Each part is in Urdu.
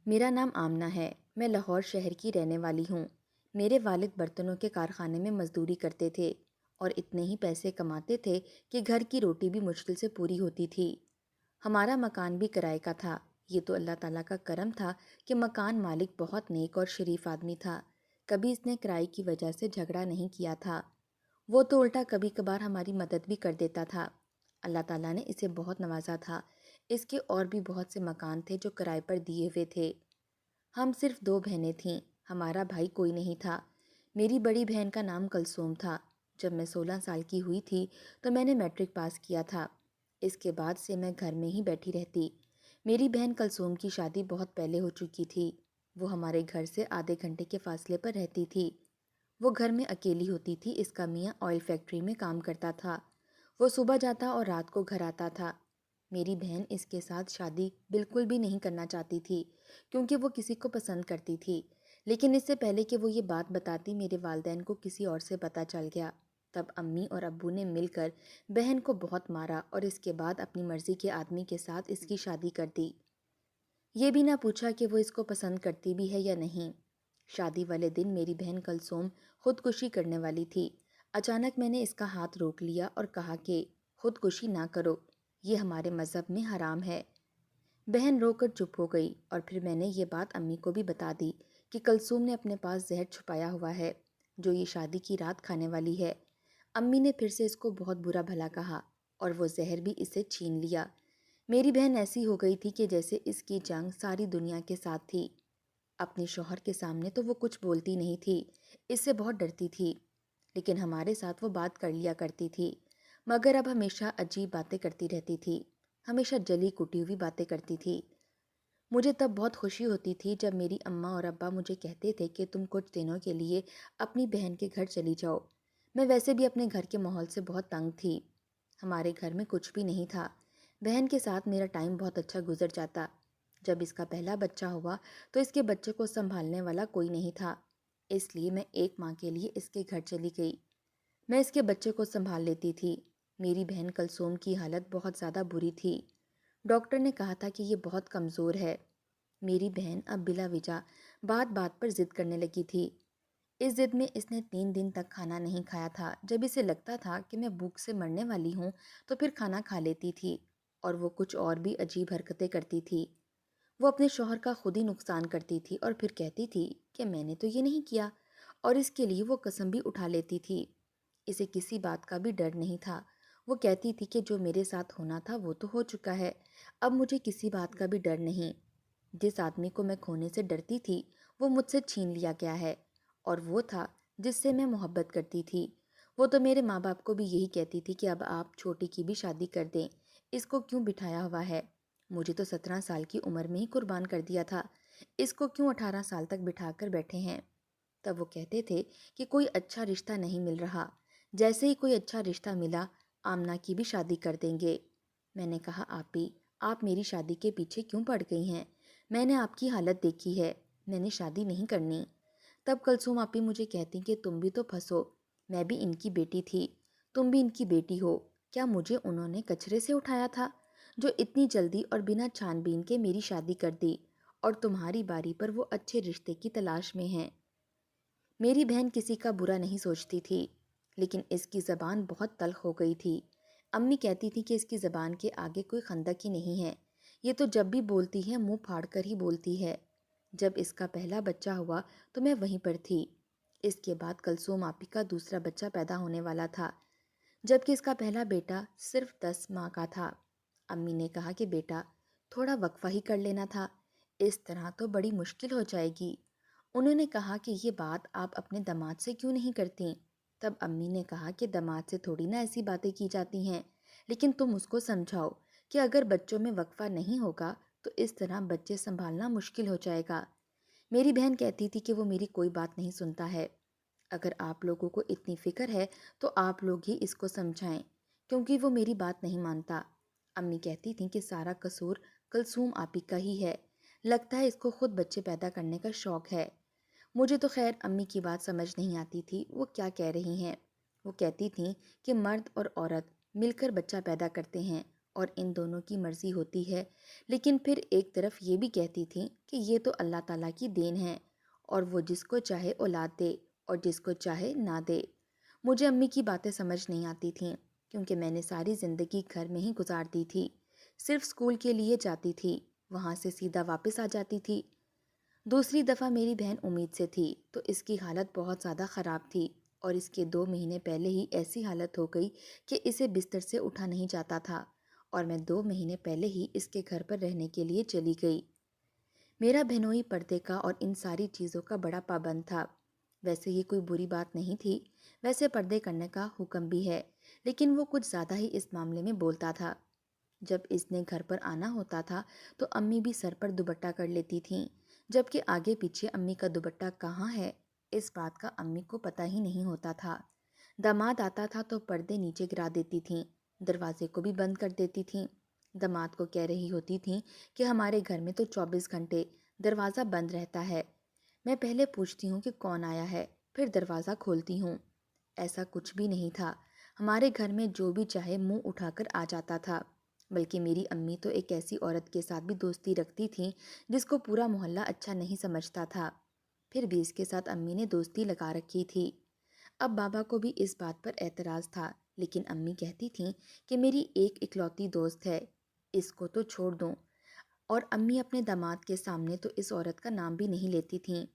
میرا نام آمنہ ہے۔ میں لاہور شہر کی رہنے والی ہوں۔ میرے والد برتنوں کے کارخانے میں مزدوری کرتے تھے اور اتنے ہی پیسے کماتے تھے کہ گھر کی روٹی بھی مشکل سے پوری ہوتی تھی۔ ہمارا مکان بھی کرائے کا تھا۔ یہ تو اللہ تعالیٰ کا کرم تھا کہ مکان مالک بہت نیک اور شریف آدمی تھا۔ کبھی اس نے کرائے کی وجہ سے جھگڑا نہیں کیا تھا۔ وہ تو الٹا کبھی کبھار ہماری مدد بھی کر دیتا تھا۔ اللہ تعالیٰ نے اسے بہت نوازا تھا۔ اس کے اور بھی بہت سے مکان تھے جو کرائے پر دیے ہوئے تھے۔ ہم صرف 2 بہنیں تھیں، ہمارا بھائی کوئی نہیں تھا۔ میری بڑی بہن کا نام کلثوم تھا۔ جب میں 16 سال کی ہوئی تھی تو میں نے میٹرک پاس کیا تھا۔ اس کے بعد سے میں گھر میں ہی بیٹھی رہتی۔ میری بہن کلثوم کی شادی بہت پہلے ہو چکی تھی۔ وہ ہمارے گھر سے آدھے گھنٹے کے فاصلے پر رہتی تھی۔ وہ گھر میں اکیلی ہوتی تھی۔ اس کا میاں آئل فیکٹری میں کام کرتا تھا۔ وہ صبح جاتا اور رات کو گھر آتا تھا۔ میری بہن اس کے ساتھ شادی بالکل بھی نہیں کرنا چاہتی تھی کیونکہ وہ کسی کو پسند کرتی تھی، لیکن اس سے پہلے کہ وہ یہ بات بتاتی میرے والدین کو کسی اور سے پتہ چل گیا۔ تب امی اور ابو نے مل کر بہن کو بہت مارا اور اس کے بعد اپنی مرضی کے آدمی کے ساتھ اس کی شادی کر دی۔ یہ بھی نہ پوچھا کہ وہ اس کو پسند کرتی بھی ہے یا نہیں۔ شادی والے دن میری بہن کلثوم خودکشی کرنے والی تھی۔ اچانک میں نے اس کا ہاتھ روک لیا اور کہا کہ خودکشی نہ کرو، یہ ہمارے مذہب میں حرام ہے۔ بہن رو کر چپ ہو گئی اور پھر میں نے یہ بات امی کو بھی بتا دی کہ کلثوم نے اپنے پاس زہر چھپایا ہوا ہے جو یہ شادی کی رات کھانے والی ہے۔ امی نے پھر سے اس کو بہت برا بھلا کہا اور وہ زہر بھی اسے چھین لیا۔ میری بہن ایسی ہو گئی تھی کہ جیسے اس کی جنگ ساری دنیا کے ساتھ تھی۔ اپنے شوہر کے سامنے تو وہ کچھ بولتی نہیں تھی، اس سے بہت ڈرتی تھی، لیکن ہمارے ساتھ وہ بات کر لیا کرتی تھی، مگر اب ہمیشہ عجیب باتیں کرتی رہتی تھی، ہمیشہ جلی کٹی ہوئی باتیں کرتی تھی۔ مجھے تب بہت خوشی ہوتی تھی جب میری اماں اور ابا مجھے کہتے تھے کہ تم کچھ دنوں کے لیے اپنی بہن کے گھر چلی جاؤ۔ میں ویسے بھی اپنے گھر کے ماحول سے بہت تنگ تھی۔ ہمارے گھر میں کچھ بھی نہیں تھا۔ بہن کے ساتھ میرا ٹائم بہت اچھا گزر جاتا۔ جب اس کا پہلا بچہ ہوا تو اس کے بچے کو سنبھالنے والا کوئی نہیں تھا، اس لیے میں 1 ماہ کے لیے اس کے گھر چلی گئی۔ میں اس کے بچے کو سنبھال لیتی تھی۔ میری بہن کلثوم کی حالت بہت زیادہ بری تھی۔ ڈاکٹر نے کہا تھا کہ یہ بہت کمزور ہے۔ میری بہن اب بلا وجہ بات بات پر ضد کرنے لگی تھی۔ اس ضد میں اس نے 3 دن تک کھانا نہیں کھایا تھا۔ جب اسے لگتا تھا کہ میں بھوک سے مرنے والی ہوں تو پھر کھانا کھا لیتی تھی، اور وہ کچھ اور بھی عجیب حرکتیں کرتی تھی۔ وہ اپنے شوہر کا خود ہی نقصان کرتی تھی اور پھر کہتی تھی کہ میں نے تو یہ نہیں کیا، اور اس کے لیے وہ قسم بھی اٹھا لیتی تھی۔ اسے کسی بات کا بھی ڈر نہیں تھا۔ وہ کہتی تھی کہ جو میرے ساتھ ہونا تھا وہ تو ہو چکا ہے، اب مجھے کسی بات کا بھی ڈر نہیں۔ جس آدمی کو میں کھونے سے ڈرتی تھی وہ مجھ سے چھین لیا گیا ہے، اور وہ تھا جس سے میں محبت کرتی تھی۔ وہ تو میرے ماں باپ کو بھی یہی کہتی تھی کہ اب آپ چھوٹی کی بھی شادی کر دیں، اس کو کیوں بٹھایا ہوا ہے؟ مجھے تو 17 سال کی عمر میں ہی قربان کر دیا تھا، اس کو کیوں 18 سال تک بٹھا کر بیٹھے ہیں؟ تب وہ کہتے تھے کہ کوئی اچھا رشتہ نہیں مل رہا، جیسے ہی کوئی اچھا رشتہ ملا آمنہ کی بھی شادی کر دیں گے۔ میں نے کہا آپی، آپ میری شادی کے پیچھے کیوں پڑ گئی ہیں؟ میں نے آپ کی حالت دیکھی ہے، میں نے شادی نہیں کرنی۔ تب کلثوم آپی مجھے کہتی کہ تم بھی تو پھنسو، میں بھی ان کی بیٹی تھی، تم بھی ان کی بیٹی ہو، کیا مجھے انہوں نے کچرے سے اٹھایا تھا جو اتنی جلدی اور بنا چھان بین کے میری شادی کر دی، اور تمہاری باری پر وہ اچھے رشتے کی تلاش میں ہیں۔ میری بہن کسی کا برا نہیں سوچتی تھی، لیکن اس کی زبان بہت تلخ ہو گئی تھی۔ امی کہتی تھی کہ اس کی زبان کے آگے کوئی خندق ہی نہیں ہے، یہ تو جب بھی بولتی ہے منہ پھاڑ کر ہی بولتی ہے۔ جب اس کا پہلا بچہ ہوا تو میں وہیں پر تھی۔ اس کے بعد کلثوم آپی کا دوسرا بچہ پیدا ہونے والا تھا، جبکہ اس کا پہلا بیٹا صرف 10 ماہ کا تھا۔ امی نے کہا کہ بیٹا تھوڑا وقفہ ہی کر لینا تھا، اس طرح تو بڑی مشکل ہو جائے گی۔ انہوں نے کہا کہ یہ بات آپ اپنے داماد سے کیوں نہیں کرتیں؟ تب امی نے کہا کہ داماد سے تھوڑی نہ ایسی باتیں کی جاتی ہیں، لیکن تم اس کو سمجھاؤ کہ اگر بچوں میں وقفہ نہیں ہوگا تو اس طرح بچے سنبھالنا مشکل ہو جائے گا۔ میری بہن کہتی تھی کہ وہ میری کوئی بات نہیں سنتا ہے، اگر آپ لوگوں کو اتنی فکر ہے تو آپ لوگ ہی اس کو سمجھائیں، کیونکہ وہ میری بات نہیں مانتا۔ امی کہتی تھیں کہ سارا قصور کلثوم آپی کا ہی ہے، لگتا ہے اس کو خود بچے پیدا کرنے کا شوق ہے۔ مجھے تو خیر امی کی بات سمجھ نہیں آتی تھی، وہ کیا کہہ رہی ہیں۔ وہ کہتی تھیں کہ مرد اور عورت مل کر بچہ پیدا کرتے ہیں اور ان دونوں کی مرضی ہوتی ہے، لیکن پھر ایک طرف یہ بھی کہتی تھیں کہ یہ تو اللہ تعالیٰ کی دین ہے اور وہ جس کو چاہے اولاد دے اور جس کو چاہے نہ دے۔ مجھے امی کی باتیں سمجھ نہیں آتی تھیں، کیونکہ میں نے ساری زندگی گھر میں ہی گزار دی تھی، صرف اسکول کے لیے جاتی تھی، وہاں سے سیدھا واپس آ جاتی تھی۔ دوسری دفعہ میری بہن امید سے تھی تو اس کی حالت بہت زیادہ خراب تھی، اور اس کے 2 مہینے پہلے ہی ایسی حالت ہو گئی کہ اسے بستر سے اٹھا نہیں جاتا تھا، اور میں 2 مہینے پہلے ہی اس کے گھر پر رہنے کے لیے چلی گئی۔ میرا بہنوئی پردے کا اور ان ساری چیزوں کا بڑا پابند تھا۔ ویسے یہ کوئی بری بات نہیں تھی، ویسے پردے کرنے کا حکم بھی ہے، لیکن وہ کچھ زیادہ ہی اس معاملے میں بولتا تھا۔ جب اس نے گھر پر آنا ہوتا تھا تو امی بھی سر پر دوپٹہ کر لیتی تھیں، جبکہ آگے پیچھے امی کا دوپٹہ کہاں ہے اس بات کا امی کو پتہ ہی نہیں ہوتا تھا۔ داماد آتا تھا تو پردے نیچے گرا دیتی تھیں، دروازے کو بھی بند کر دیتی تھیں۔ داماد کو کہہ رہی ہوتی تھیں کہ ہمارے گھر میں تو 24 گھنٹے دروازہ بند رہتا ہے۔ میں پہلے پوچھتی ہوں کہ کون آیا ہے، پھر دروازہ کھولتی ہوں۔ ایسا کچھ بھی نہیں تھا، ہمارے گھر میں جو بھی چاہے منہ اٹھا کر آ جاتا تھا، بلکہ میری امی تو ایک ایسی عورت کے ساتھ بھی دوستی رکھتی تھیں جس کو پورا محلہ اچھا نہیں سمجھتا تھا، پھر بھی اس کے ساتھ امی نے دوستی لگا رکھی تھی۔ اب بابا کو بھی اس بات پر اعتراض تھا، لیکن امی کہتی تھیں کہ میری ایک اکلوتی دوست ہے، اس کو تو چھوڑ دوں، اور امی اپنے داماد کے سامنے تو اس عورت کا نام بھی نہیں لیتی تھیں۔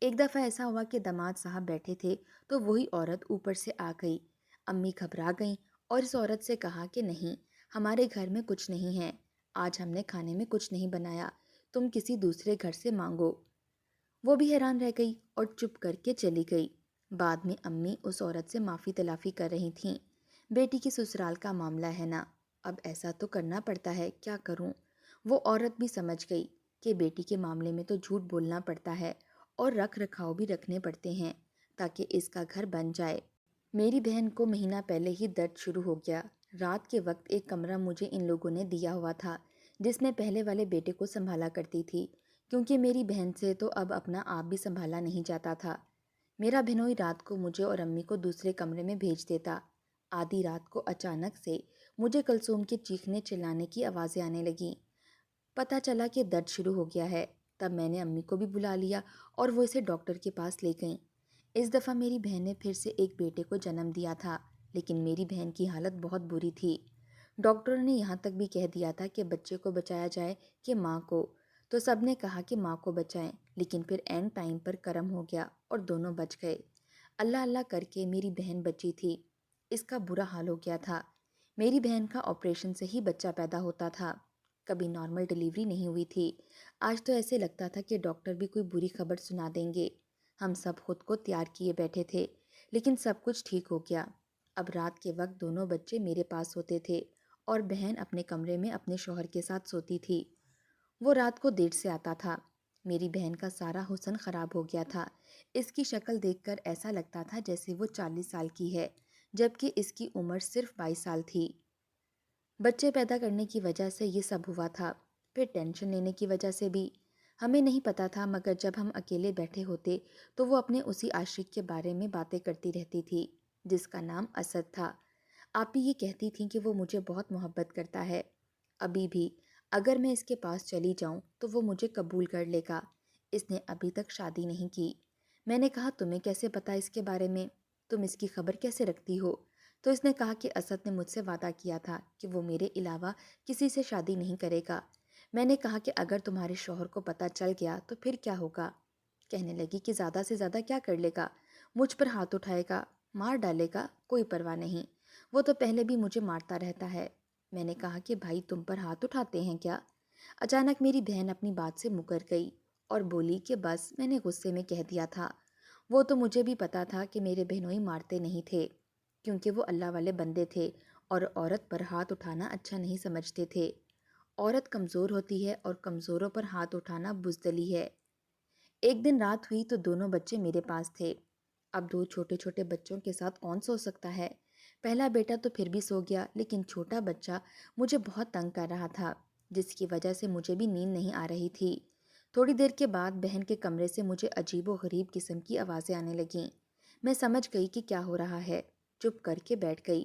ایک دفعہ ایسا ہوا کہ داماد صاحب بیٹھے تھے تو وہی عورت اوپر سے آ گئی۔ امی گھبرا گئیں اور اس عورت سے کہا کہ نہیں، ہمارے گھر میں کچھ نہیں ہے، آج ہم نے کھانے میں کچھ نہیں بنایا، تم کسی دوسرے گھر سے مانگو۔ وہ بھی حیران رہ گئی اور چپ کر کے چلی گئی۔ بعد میں امی اس عورت سے معافی تلافی کر رہی تھیں۔ بیٹی کی سسرال کا معاملہ ہے نا، اب ایسا تو کرنا پڑتا ہے، کیا کروں؟ وہ عورت بھی سمجھ گئی کہ بیٹی کے معاملے میں تو جھوٹ بولنا پڑتا ہے اور رکھ رکھاؤ بھی رکھنے پڑتے ہیں تاکہ اس کا گھر بن جائے۔ میری بہن کو مہینہ پہلے ہی درد شروع ہو گیا۔ رات کے وقت ایک کمرہ مجھے ان لوگوں نے دیا ہوا تھا جس میں پہلے والے بیٹے کو سنبھالا کرتی تھی، کیونکہ میری بہن سے تو اب اپنا آپ بھی سنبھالا نہیں جاتا تھا۔ میرا بہنوئی رات کو مجھے اور امی کو دوسرے کمرے میں بھیج دیتا۔ آدھی رات کو اچانک سے مجھے کلثوم کے چیخنے چلانے کی آوازیں آنے لگیں۔ پتہ چلا کہ درد شروع ہو گیا ہے، تب میں نے امی کو بھی بلا لیا اور وہ اسے ڈاکٹر کے پاس لے گئیں۔ اس دفعہ میری بہن نے پھر سے ایک بیٹے کو جنم دیا تھا، لیکن میری بہن کی حالت بہت بری تھی۔ ڈاکٹروں نے یہاں تک بھی کہہ دیا تھا کہ بچے کو بچایا جائے کہ ماں کو، تو سب نے کہا کہ ماں کو بچائیں، لیکن پھر اینڈ ٹائم پر کرم ہو گیا اور دونوں بچ گئے۔ اللہ اللہ کر کے میری بہن بچی تھی، اس کا برا حال ہو گیا تھا۔ میری بہن کا آپریشن سے ہی بچہ پیدا ہوتا تھا، کبھی نارمل ڈیلیوری نہیں ہوئی تھی۔ آج تو ایسے لگتا تھا کہ ڈاکٹر بھی کوئی بری خبر سنا دیں گے۔ ہم سب خود کو تیار کیے بیٹھے تھے، لیکن سب کچھ ٹھیک ہو گیا۔ اب رات کے وقت دونوں بچے میرے پاس ہوتے تھے اور بہن اپنے کمرے میں اپنے شوہر کے ساتھ سوتی تھی۔ وہ رات کو دیر سے آتا تھا۔ میری بہن کا سارا حسن خراب ہو گیا تھا۔ اس کی شکل دیکھ کر ایسا لگتا تھا جیسے وہ 40 سال کی ہے، جبکہ اس کی عمر صرف 22 سال تھی۔ بچے پیدا کرنے کی وجہ سے یہ سب ہوا تھا، پھر ٹینشن لینے کی وجہ سے بھی۔ ہمیں نہیں پتا تھا، مگر جب ہم اکیلے بیٹھے ہوتے تو وہ اپنے اسی عاشق کے بارے میں باتیں کرتی رہتی تھی جس کا نام اسد تھا۔ آپی یہ کہتی تھیں کہ وہ مجھے بہت محبت کرتا ہے، ابھی بھی اگر میں اس کے پاس چلی جاؤں تو وہ مجھے قبول کر لے گا۔ اس نے ابھی تک شادی نہیں کی۔ میں نے کہا تمہیں کیسے پتا اس کے بارے میں، تم اس کی خبر کیسے رکھتی ہو؟ تو اس نے کہا کہ اسد نے مجھ سے وعدہ کیا تھا کہ وہ میرے علاوہ کسی سے شادی نہیں کرے گا۔ میں نے کہا کہ اگر تمہارے شوہر کو پتہ چل گیا تو پھر کیا ہوگا؟ کہنے لگی کہ زیادہ سے زیادہ کیا کر لے گا، مجھ پر ہاتھ اٹھائے گا، مار ڈالے گا، کوئی پرواہ نہیں، وہ تو پہلے بھی مجھے مارتا رہتا ہے۔ میں نے کہا کہ بھائی تم پر ہاتھ اٹھاتے ہیں کیا؟ اچانک میری بہن اپنی بات سے مکر گئی اور بولی کہ بس میں نے غصے میں کہہ دیا تھا، وہ تو مجھے بھی پتا تھا کہ میرے بہنوئی مارتے نہیں تھے، کیونکہ وہ اللہ والے بندے تھے اور عورت پر ہاتھ اٹھانا اچھا نہیں سمجھتے تھے۔ عورت کمزور ہوتی ہے اور کمزوروں پر ہاتھ اٹھانا بزدلی ہے۔ ایک دن رات ہوئی تو دونوں بچے میرے پاس تھے۔ اب دو چھوٹے چھوٹے بچوں کے ساتھ کون سو سکتا ہے؟ پہلا بیٹا تو پھر بھی سو گیا، لیکن چھوٹا بچہ مجھے بہت تنگ کر رہا تھا، جس کی وجہ سے مجھے بھی نیند نہیں آ رہی تھی۔ تھوڑی دیر کے بعد بہن کے کمرے سے مجھے عجیب و غریب قسم کی آوازیں آنے لگیں۔ میں سمجھ گئی کہ کیا ہو رہا ہے، چپ کر کے بیٹھ گئی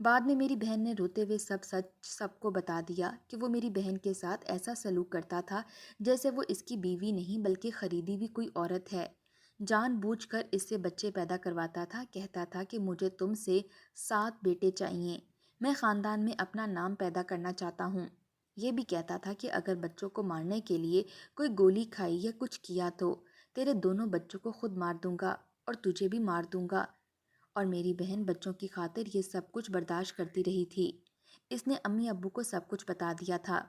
بعد میں میری بہن نے روتے ہوئے سب سچ سب کو بتا دیا کہ وہ میری بہن کے ساتھ ایسا سلوک کرتا تھا جیسے وہ اس کی بیوی نہیں بلکہ خریدی ہوئی کوئی عورت ہے۔ جان بوجھ کر اس سے بچے پیدا کرواتا تھا، کہتا تھا کہ مجھے تم سے 7 بیٹے چاہیے، میں خاندان میں اپنا نام پیدا کرنا چاہتا ہوں۔ یہ بھی کہتا تھا کہ اگر بچوں کو مارنے کے لیے کوئی گولی کھائی یا کچھ کیا تو تیرے دونوں بچوں کو خود مار دوں گا اور تجھے بھی مار دوں گا۔ اور میری بہن بچوں کی خاطر یہ سب کچھ برداشت کرتی رہی تھی۔ اس نے امی ابو کو سب کچھ بتا دیا تھا۔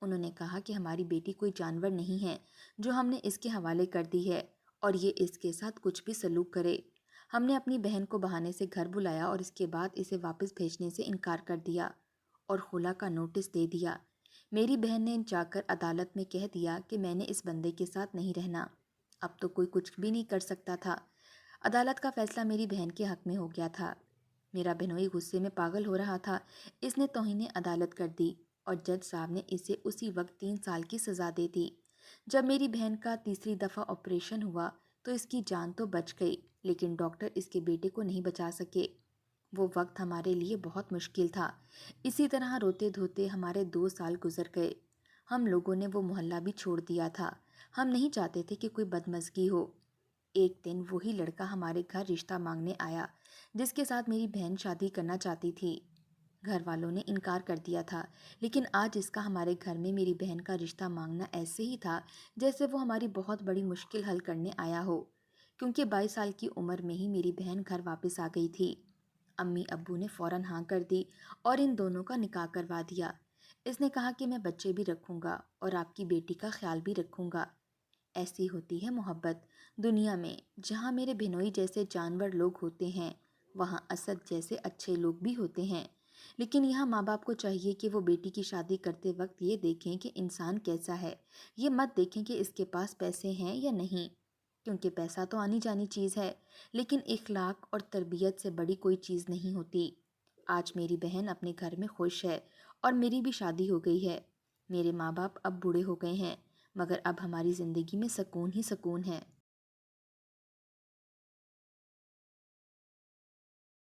انہوں نے کہا کہ ہماری بیٹی کوئی جانور نہیں ہے جو ہم نے اس کے حوالے کر دی ہے اور یہ اس کے ساتھ کچھ بھی سلوک کرے۔ ہم نے اپنی بہن کو بہانے سے گھر بلایا اور اس کے بعد اسے واپس بھیجنے سے انکار کر دیا اور خلا کا نوٹس دے دیا۔ میری بہن نے جا کر عدالت میں کہہ دیا کہ میں نے اس بندے کے ساتھ نہیں رہنا۔ اب تو کوئی کچھ بھی نہیں کر سکتا تھا۔ عدالت کا فیصلہ میری بہن کے حق میں ہو گیا تھا۔ میرا بہنوئی غصے میں پاگل ہو رہا تھا۔ اس نے توہین عدالت کر دی اور جج صاحب نے اسے اسی وقت 3 سال کی سزا دے دی۔ جب میری بہن کا تیسری دفعہ آپریشن ہوا تو اس کی جان تو بچ گئی، لیکن ڈاکٹر اس کے بیٹے کو نہیں بچا سکے۔ وہ وقت ہمارے لیے بہت مشکل تھا۔ اسی طرح روتے دھوتے ہمارے 2 سال گزر گئے۔ ہم لوگوں نے وہ محلہ بھی چھوڑ دیا تھا۔ ہم نہیں چاہتے تھے کہ کوئی بدمزگی ہو۔ ایک دن وہی لڑکا ہمارے گھر رشتہ مانگنے آیا جس کے ساتھ میری بہن شادی کرنا چاہتی تھی۔ گھر والوں نے انکار کر دیا تھا، لیکن آج اس کا ہمارے گھر میں میری بہن کا رشتہ مانگنا ایسے ہی تھا جیسے وہ ہماری بہت بڑی مشکل حل کرنے آیا ہو، کیونکہ 22 سال کی عمر میں ہی میری بہن گھر واپس آ گئی تھی۔ امی ابو نے فوراً ہاں کر دی اور ان دونوں کا نکاح کروا دیا۔ اس نے کہا کہ میں بچے بھی رکھوں گا اور آپ کی بیٹی کا خیال بھی رکھوں گا۔ ایسی ہوتی ہے محبت۔ دنیا میں جہاں میرے بہنوئی جیسے جانور لوگ ہوتے ہیں وہاں اسد جیسے اچھے لوگ بھی ہوتے ہیں، لیکن یہاں ماں باپ کو چاہیے کہ وہ بیٹی کی شادی کرتے وقت یہ دیکھیں کہ انسان کیسا ہے، یہ مت دیکھیں کہ اس کے پاس پیسے ہیں یا نہیں، کیونکہ پیسہ تو آنی جانی چیز ہے لیکن اخلاق اور تربیت سے بڑی کوئی چیز نہیں ہوتی۔ آج میری بہن اپنے گھر میں خوش ہے اور میری بھی شادی ہو گئی ہے۔ میرے ماں باپ اب بوڑھے ہو گئے ہیں مگر اب ہماری زندگی میں سکون ہی سکون ہے۔